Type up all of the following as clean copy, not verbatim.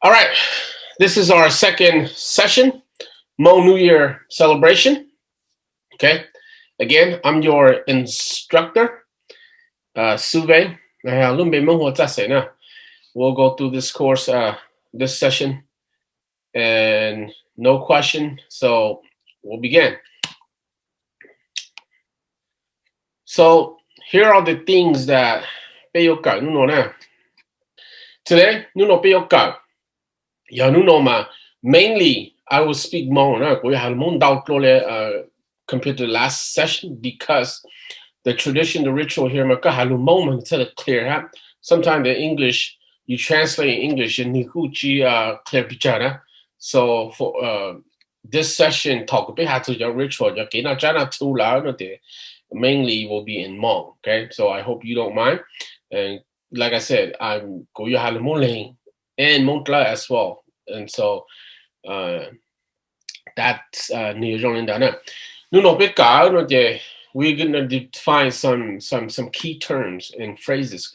All right, this is our second session, Hmong New Year celebration. Okay, again, I'm your instructor, Suve. We'll go through this course, this session, and no question. So we'll begin. So here are the things that today, mainly I will speak Hmong. We have Hmong compared to the last session because the tradition, the ritual here, clear. Sometimes the English, you translate in English, clear. So for this session, talk about your ritual, mainly will be in Hmong. Okay, so I hope you don't mind. And like I said, I'm Goyo Halamuling and Montla as well. And so that's we're gonna define some key terms and phrases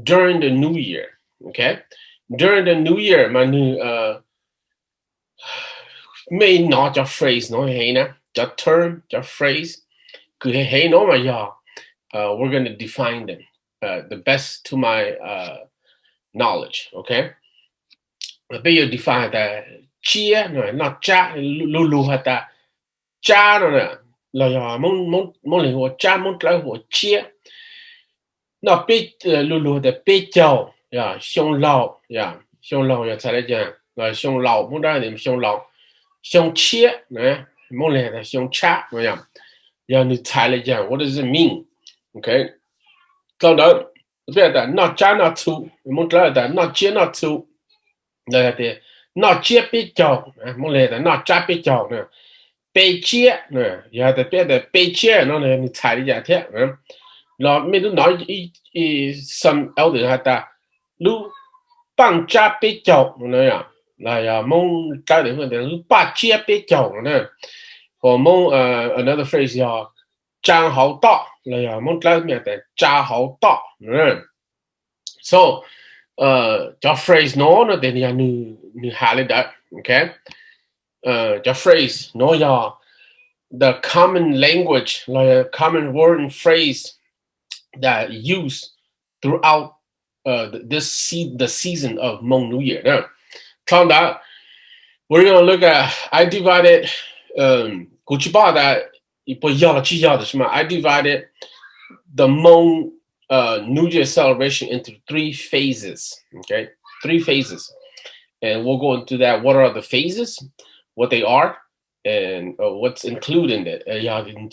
during the new year. Okay, during the new year, may not your phrase no your term, your phrase, we're gonna define them the best to my knowledge. Okay, bây giờ define the chia rồi nó cha lu lu hạt ta cha rồi nè là giờ mong mong mong liền của cha mong lại của chia nó bị lu lu de bị châu ya xiong lao ya sai lại là xiong lao mong ra điểm xiong chia nè mong liền là xiong cha rồi ya你猜了讲 what does it mean okay 到đó bây giờ nó cha nó thu mong lại là nó chia nó thu là thế nó chia bị châu mong liền là nó cha bị châu nè被接呢，也得别的被接，那呢你猜一下听，那没都拿some elder 还打，如帮家被教那样，那呀蒙家里问的，如把接被教呢，或蒙another phrase 叫张好大，那呀蒙家里面的张好大，so 叫 phrase no 那等下你下来的，OK。the phrase, no ya, the common language, like a common word and phrase that used throughout the season of Hmong New Year. Now, found out we're gonna look at. I divided I divided the Hmong New Year celebration into three phases. Okay, three phases, and we'll go into that. What are the phases? What they are and what's included in it. In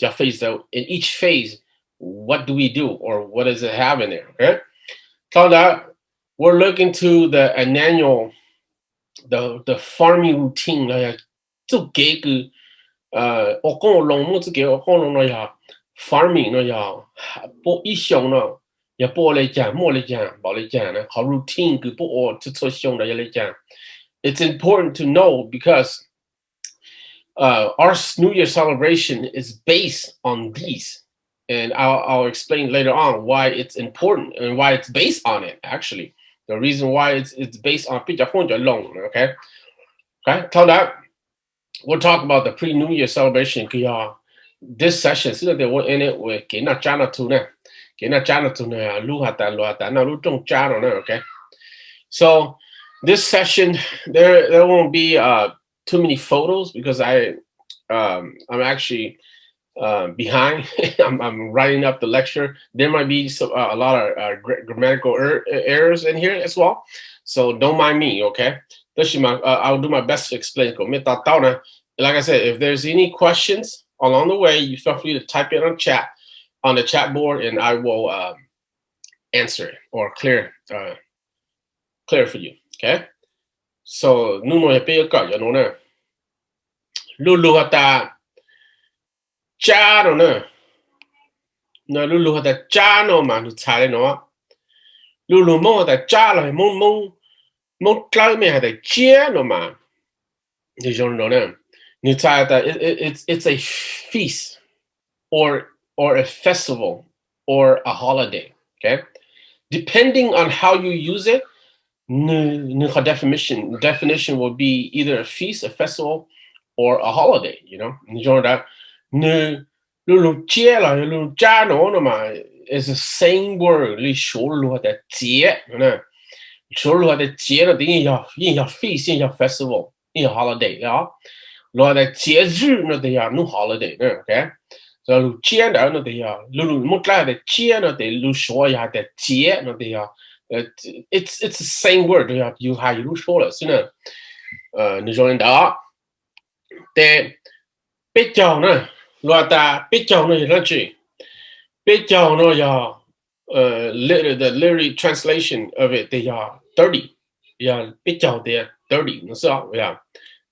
each phase, what do we do or what does it have in there? Okay? So that we're looking to the annual, the farming routine. Farming 播一熊呢，也播来讲，莫来讲，宝来讲呢，好 routine 个播哦，这做熊的也来讲。It's important to know because our New Year celebration is based on these, and I'll explain later on why it's important and why it's based on it. Actually, the reason why it's based on okay. So that we'll talk about the pre-New Year celebration. This session, so that we're in it with okay. So this session, there won't be too many photos because I'm actually behind. I'm writing up the lecture. There might be a lot of grammatical errors in here as well, so don't mind me. Okay, I'll do my best to explain. Like I said, if there's any questions along the way, you feel free to type it on the chat board, and I will answer it or clear for you. Okay. So nuno ya pe ka ya no na lulu hata cha no na lulu hata cha no ma nu cha le no lulu mo hata cha la mo klau me hata chia no ma ni jon no na nu cha hata it's a feast or a festival or a holiday. Okay, depending on how you use it, Definition will be either a feast, a festival, or a holiday. You know, that is the same word. 你说罗的节，呢，说罗的节呢，等于要 feast，要 festival，要 holiday 啊。罗的节日呢，得要 no holiday 呢，OK。所以节呢，得要，木来的节呢，得说呀的节呢，得要。It's the same word 要还有说了是呢，你说的，但比较呢，罗的比较呢，那句比较呢要the literary translation of it they are 30，要比较的 30，你知道呀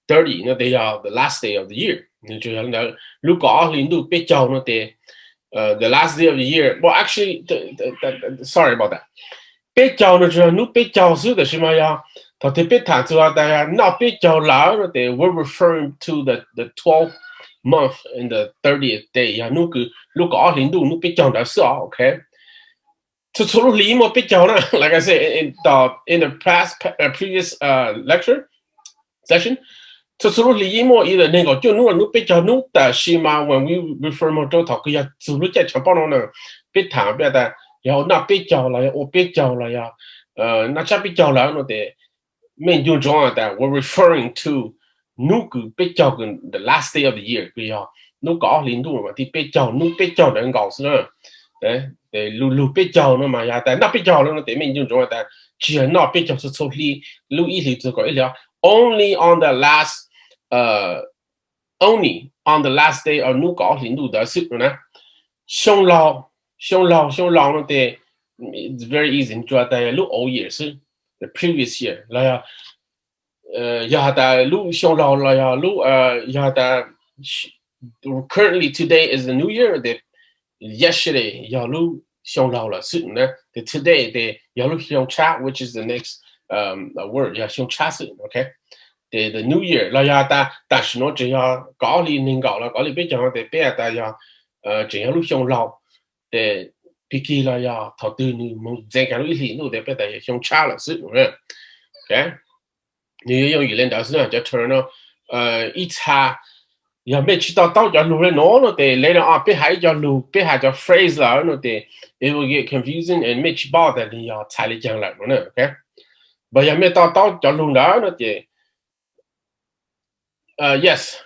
？30呢，they are the last day of the year，你就要那如果领导比较呢的the last day of the year， well actually sorry about that。比较呢，就是你比较是的什么呀？他特别谈出来的呀，那比较老了的，we're referring to the 12th month in the 30th day 呀，如果20度，你比较的是啊，OK。就除了离莫比较呢，like I said in the previous lecture session，就除了离莫伊的那个，就你比较你的是嘛，when we refer 莫到头个呀，除了在全部呢，别谈别的。然后那比较了呀，我比较了呀，那这比较了，我的面就重要的，we're referring to 那个比较跟 the last day of the year 个呀，那个20度嘛，的比较，那比较能搞是呢，路比较呢嘛呀，但那比较了，我的面就重要的，只要那比较是处理，路一里这个一了，only on the last only on the last day of 那个20度的是呢，上老。上老呢的 ，it's very easy。你做的路欧也是 the previous year，来呀，呀的路上老了呀，路呀的 currently today is the New Year。的 yesterday 呀路上老了是呢，的 today 的呀路上差 which is the next word 呀上差是 OK。the New Year 来呀的，但是呢只要搞里能搞了，搞里别讲的别的呀，只要路上老。的 picky 啦呀，头对你们再讲一些，你得别的用差了是，不是？OK，你用语言导师呢，就 turn 呢，一差，要没知道到叫路人喏了的，来了啊，别还叫路，别还叫 phrase 啦，那的，it will get confusing and 没知道的，你要猜里讲来了呢，OK，不要没到叫路了那的。Yes.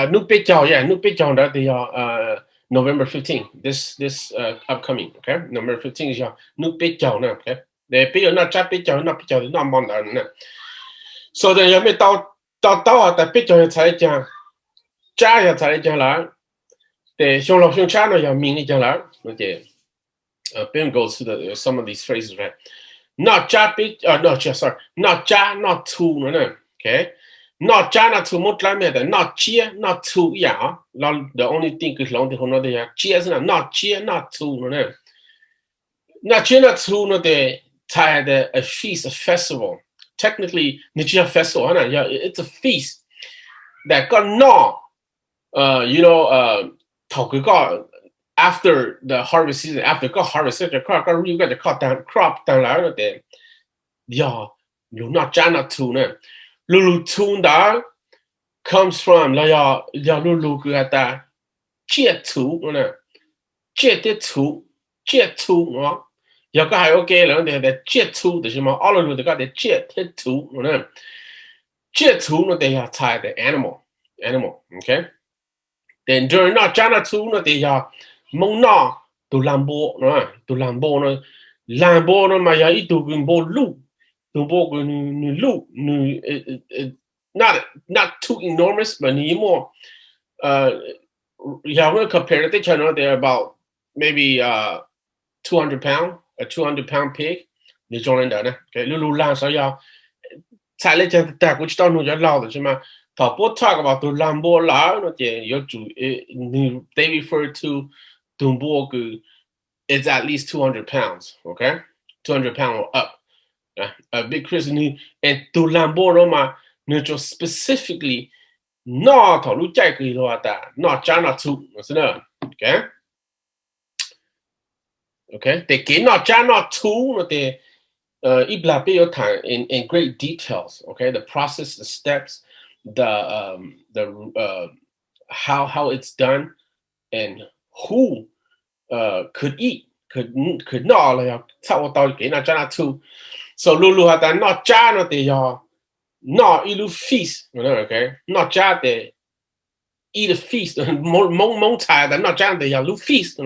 Nu Pechao, yeah, Nu Pechao that they are November 15th. This upcoming, okay? November 15th is Nu Pechao, okay? They pay not chat Pechao, not Pechao, not Monday. So then you may到的 Pechao 才讲，加呀才讲来，对，上老上差呢要明理讲来，那对，Ben goes to some of these phrases, right? Not chat no, sorry, not chat, not two, no, okay? Not China to Mutlameda, not cheer, not two, yeah. The only thing is long to another cheers, not cheer, not two, no. Not cheer, not two, no, they tied a feast, a festival. Technically, Nichia festival, yeah, it's a feast that got no, talk got after the harvest season, after got harvest, the crop got really got the crop down there. Yeah, you're not China two, no. Lulu Tunda comes from la lulu gata chia tu ne chia de tu chia tu no ya ga hai okay la de chia tu de ma all of the got the chia de tu ne chia tu no they are tied the animal okay then during not jana tu no they are mong na tu lambo no lambo no ma ya itu gumbo lu tu bo nu lu nu not too enormous, but more. Yeah, I'm gonna compare it. They channel they're about maybe 200 pound, a 200 pound pig. They join that, okay. Lulu lang so yeah. 踩了这大估计到弄就老的是吗？他不 talk about 都兰博老那点有主你 they refer to 东波个 it's at least 200 pounds, okay? 200 pound or up. A big Chris and to Lambo ma no specifically no to lu jai ki lo da no jana tu okay they can not jana tu no de in great details. Okay, the process, the steps, the how it's done, and who could eat, could not like too. So Lulu had that not Jana de ya not ilu feast, okay, not Jade eat a feast, Mong Tai that not Jana de ya lu feast,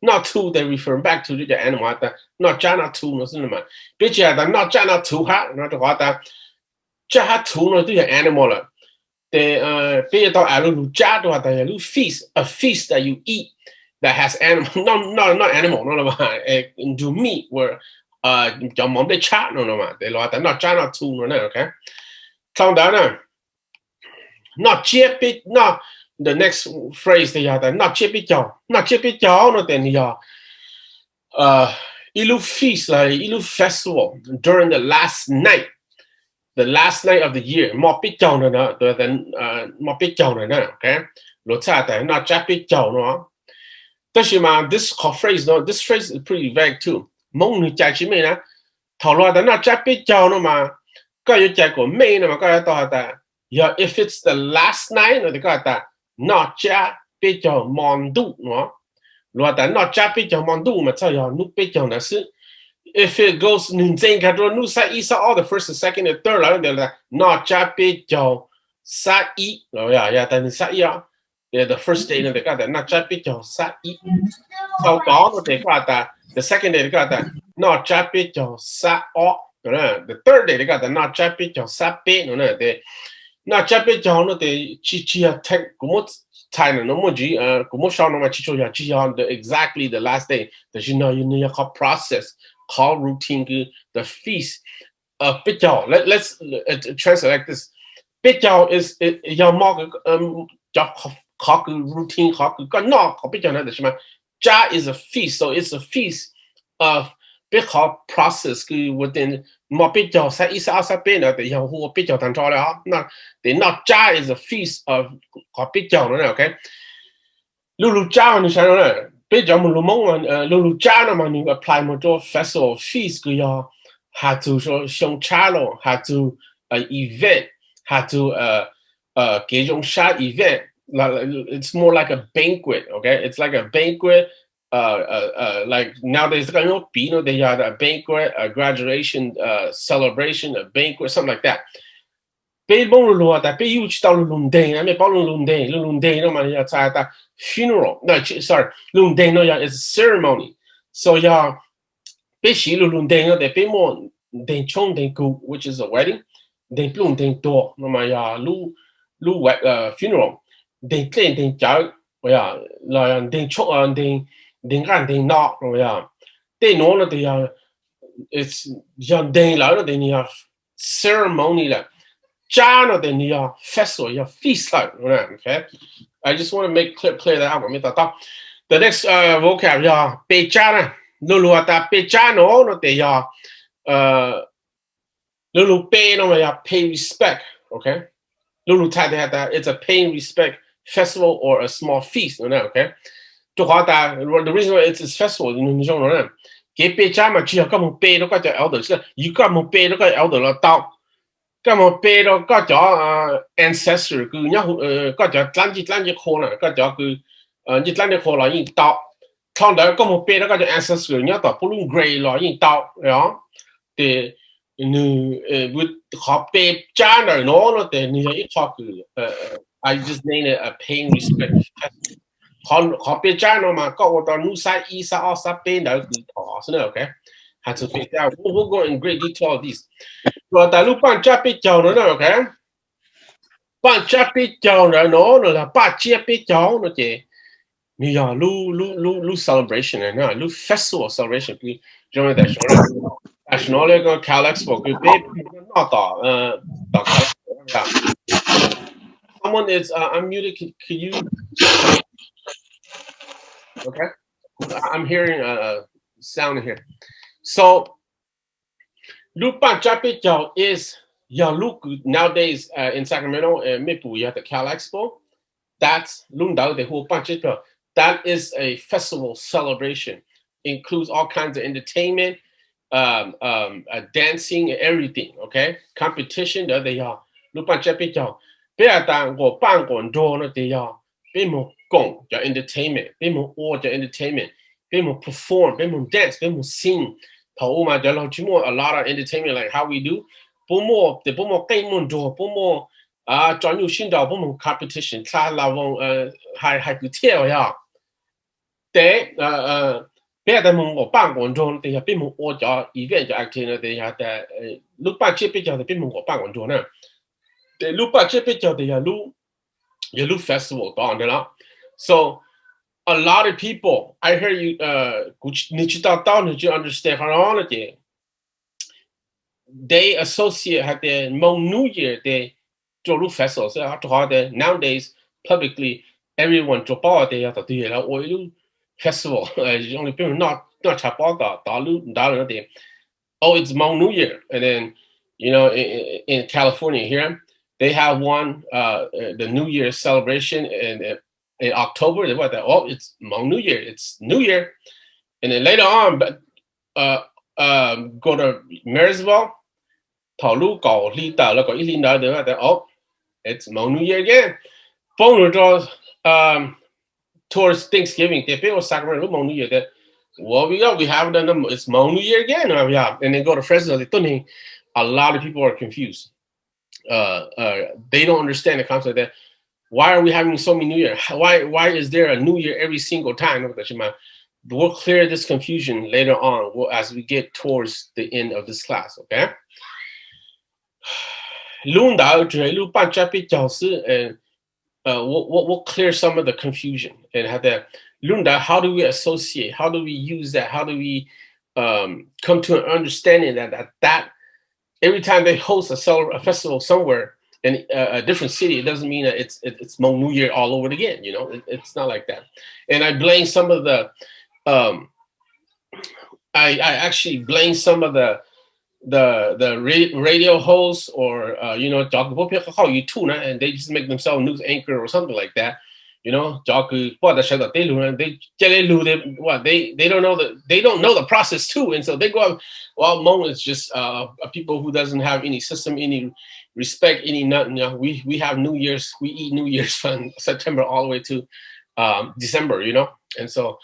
not two they refer back to the animal that not Jana two no cinema. Bitch that not Jana two ha, not what that Jaha two no the animal. The be it alu jado that you feast, a feast that you eat that has animal, not animal, no, do meat where your mom they chat no, they lot not China two no, okay. Count down not chip it, not the next phrase they are not chip it not chip it no then ya ilu feast like ilu festival during the last night. The last night of the year, more big down than more big down okay. Not just big down, no. This phrase, no, this phrase is pretty vague too. Hmong New Year, not just big down, no, yeah, if it's the last night, no, they got that. Not just big down, mondu, no. Not just big down, mondu, mà tell you, no big down, that's it. If it goes all the first and second and third, they're like not Japi Jo Sa E. Oh yeah, then Sa E. Yeah, the first day they got that not Japi Jo Sa E. So they got that. The second day they got that not Japi Jo Sa O. The third day they got that not Japi Jo Sa Be. They not Japi Jo no they Chichia Tech Gumot China no more G Gumot Shao no Chicho Chi on the exactly the last day that you need a process. Call routine the feast of Bijao. Let's translate like this. Bijao is your mark routine no Ja is a feast, so it's a feast of big process within more Bijao sa isa asa bena the who Bijao tan not the not Ja is a feast of Bijao, okay. Lulu Jao ni sana bây một lulu cha mà mình apply một chỗ festival fees cái had to show channel had to event had to cái种shot event it's more like a banquet, okay, it's like a banquet like nowadays they have a banquet, a graduation celebration, a banquet, something like that. Bây bông lulu ta bây yêu chỉ lulu đen, anh bảo lulu đen nó mà ya tại ta funeral. No, sorry, lulu đen nó ya is a ceremony. So ya bây chỉ lulu đen nó để bây mo đen chong đen gu, which is a wedding. Đen lulu đen to, nó mà ya funeral. Đen cháu, ya là đen chong đen gan đen nọ, nó ya đen nó thì ya it's ya đen là nó thì ya ceremony là. Jana then your festival, your feast like, okay. I just want to make clear that out. The next vocab, yeah, pejana, luluata pejano, no te ya, lulu pay no ya pay respect, okay. Lulu that it's a paying respect festival or a small feast, okay. The reason why it's a festival, you know, que pejama chia come pay no got your elders, you come pay no got elder tao. Cái một bê đó có cho ancestor cứ nhớ có cho lăn chỉ khô này có cho cứ chỉ lăn chỉ khô là yên tạo thằng đó có một bê đó có cho ancestor nhớ tạo blue gray là yên tạo đó thì nu with họ bê cha này nó thì như ít họ cứ I just name it a paying respect họ bê cha nó mà có một tao nu sai y sa o sa bê đó cứ thọ thế nào okay had to pick out. We'll go in great detail of these. Rồi tại lúc bạn chắc biết cháu nữa nè, okay? Bạn chắc biết cháu nữa nó là bạn chia biết cháu nữa chứ. Bây giờ lu celebration này nè, lu festival celebration cái trong này national cái Cal Expo cái bé nó tỏ tỏ someone is unmuted. Can you? Okay, I'm hearing a sound here. So. Lupan Chapito is Yaluku nowadays in Sacramento and Mipu. You have the Cal Expo. That's Lundao, the whole Panchito. That is a festival celebration. Includes all kinds of entertainment. dancing, everything. Okay, competition that they are. Lúc bạn chấp biết cho, bây giờ ta ngồi ban quản đồ nó they are. Bây một công cho entertainment, bây một ô cho entertainment, bây một perform, bây một dance, bây một sing. Thầu mà choเราchỉ mua a lot of entertainment like how we do. Bố mua, để bố mua cây môn đồ, bố mua cho nhiều sinh đạo, bố mua competition, ta là vòng hai cái theo ya. Để bây giờ mình có办工作，等下别们我叫 event 叫 activity 等下的录办这边叫的别们我办工作呢，对，录办这边叫的呀录也录 festival 当然了，so a lot of people I heard you 你知道到你就 understand how on it they associate 还的 Hmong New Year 的做录 festival 所以他好的 nowadays publicly everyone 做报的呀都对了，我录 festival 用的别人not 查报道打录打了的。Oh, it's Hmong New Year, and then in California here they have one the New Year celebration in October. What the oh it's Hmong New Year, it's New Year, and then later on, but go to Marysville, 头路搞领导了，搞一领导的话的哦，it's Hmong New Year again. 放了着towards Thanksgiving, they pay Sacramento Hmong New Year that. Well, we have done them. It's Hmong New Year again. And then go to Fresno. A lot of people are confused. They don't understand the concept that why are we having so many New Year? Why is there a New Year every single time? We'll clear this confusion later on as we get towards the end of this class. Okay. 论到这路办这比较是we'll clear some of the confusion and have that. Lunda, how do we associate? How do we use that? How do we come to an understanding that every time they host a festival somewhere in a different city, it doesn't mean that it's Hmong New Year all over again. It's not like that. And I blame some of the I actually blame some of the radio hosts or and they just make themselves news anchor or something like that. They don't know they don't know the process too, and so they go out. Well, Hmong is just people who doesn't have any system, any respect, any nothing. We have New Year's, we eat New Year's from September all the way to December, and so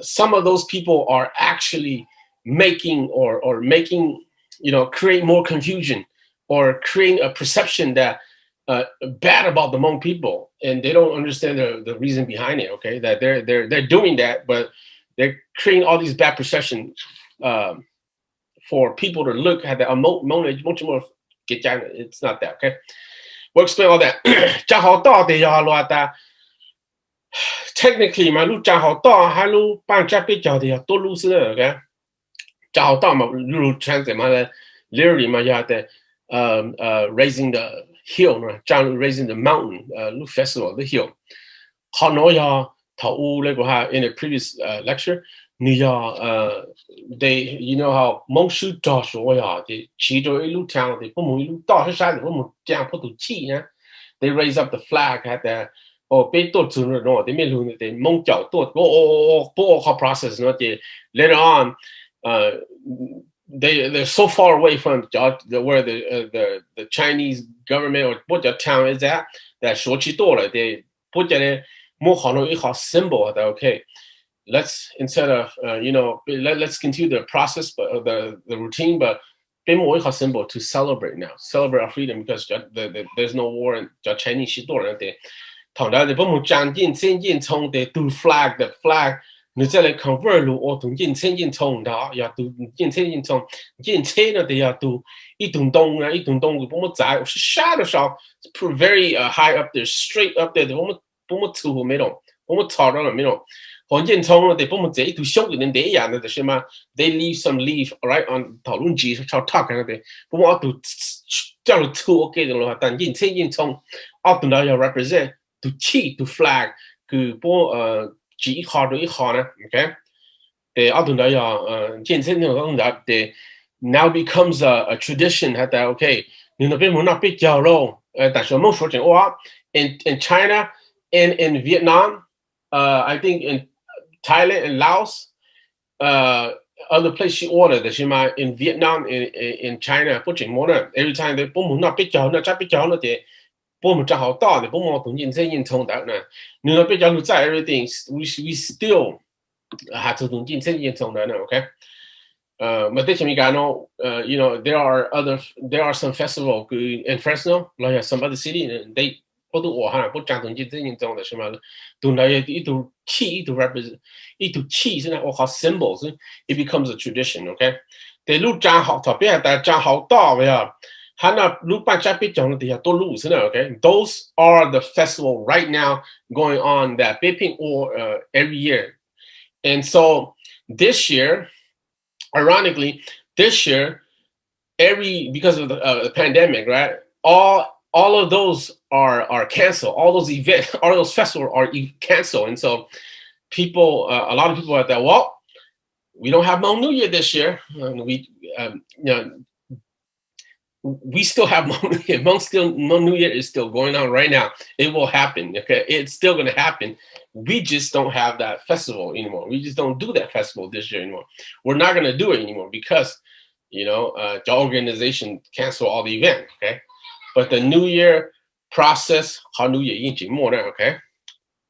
some of those people are actually making or making create more confusion or creating a perception that bad about the Hmong people, and they don't understand the reason behind it. Okay, that they're doing that, but they're creating all these bad perception for people to look at the much more. It's not that. Okay, we'll explain all that. Technically, my lu 讲好大，还lu 办这比较的要多路是的，OK。讲好大嘛，路 translate 嘛的 literally 嘛要的raising the hill 呢，raising the mountain lu festival the hill。好多呀，头那个哈 in the previous lecture，你呀they how Hmong 书教说呀，的骑着一路听的，不么一路到是啥的，我们讲不都气呢？They raise up the flag at the 被多做了喏，they没路的蒙教多，不好 process 喏的 later on，they're so far away from where the Chinese government or 不叫 town is at that 说起多了，they 不叫的more 好弄一好 symbol 的 OK。Let's instead of let's continue the process but the routine but 变more一好 symbol to celebrate now celebrate our freedom because there's no war and 叫 Chinese 是多人的。同样的，不么将近先进冲的 do flag the flag， 你再来 convert 路，我同进先进冲的，要 do 进先进冲，进车呢的要 do 一吨东啊，一吨东不么在，我是下的少 ，very high up there straight up there，不么出乎没懂，不么吵到了没懂。黄建冲呢，得不么这一度小的人得呀，那就是嘛 ，they leave some leaf right on 讨论机朝 talk 那的，不么度叫了出 OK 的了，但进先进冲，我等到要 represent。To cheat to flag คือพวกจีคอร์ดอีคอร์นะ okay แต่เอาถึงได้เจนเส้นที่เราต้องได้แต่ now becomes a tradition ฮะแต่ okay 你那边我那边叫咯但是我们说真话 in China and in Vietnam I think in Thailand and Laos other place she ordered that she might in Vietnam, in China, 不准摸的 every time they 不摸那比较那加比较那的，不摸正好大的，不摸同认真认同的呢，你那比较路在 everything we still 还是同认真认同的呢，OK。But this you know, there are some festival in Fresno, like some other city, and they 不都我哈不讲同认真认同的是吗？都那一都气一都 represent 一都气是那我好 symbols, it becomes a tradition, OK。they 路讲好特别但讲好大呀。他那路办加比讲的底下多路是那 OK。Those are the festival right now going on that Beiping or every year, and so this year, ironically, this year because of the pandemic, right? All of those are canceled. All those events, all those festivals are canceled, and so people, a lot of people are that. Well, we don't have Hmong New Year this year. You know, we still have Hmong New Year is still going on right now. It will happen. Okay, it's still going to happen. We just don't have that festival anymore. We just don't do that festival this year anymore. We're not going to do it anymore because the organization cancel all the event. Okay, but the New Year process, how New Year 已经默认 okay.